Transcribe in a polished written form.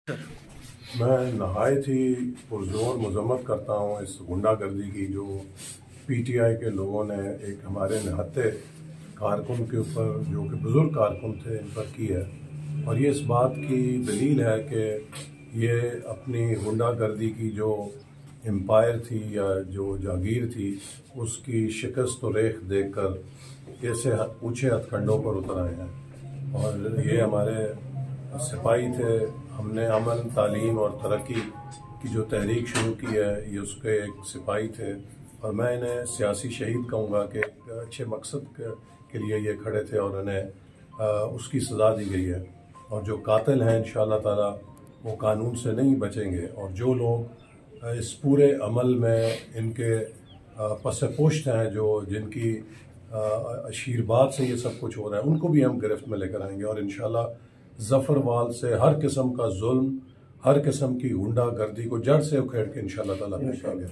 मैं नहायत ही पुरजोर मजम्मत करता हूँ इस गुंडागर्दी की जो पीटीआई के लोगों ने एक हमारे निहत्ते कारकुन के ऊपर, जो कि बुज़ुर्ग कारकुन थे, इन पर की है। और ये इस बात की दलील है कि ये अपनी गुंडागर्दी की जो एम्पायर थी या जो जागीर थी, उसकी शिकस्त व रेख देख कर ऐसे ऊँचे हथकंडों पर उतर आए हैं। और ये हमारे सिपाही थे। हमने अमन, तालीम और तरक्की की जो तहरीक शुरू की है, ये उसके एक सिपाही थे। और मैं इन्हें सियासी शहीद कहूँगा कि एक अच्छे मकसद के लिए ये खड़े थे और इन्हें उसकी सज़ा दी गई है। और जो कातिल हैं, इंशाअल्लाह ताला वो कानून से नहीं बचेंगे। और जो लोग इस पूरे अमल में इनके पस पुश्त हैं, जिनकी आशीर्वाद से ये सब कुछ हो रहा है, उनको भी हम गिरफ्त में लेकर आएंगे। और इंशाअल्लाह ज़फ़रवाल से हर किस्म का जुल्म, हर किस्म की गुंडागर्दी को जड़ से उखेड़ के इंशाअल्लाह ताला फेंकेंगे।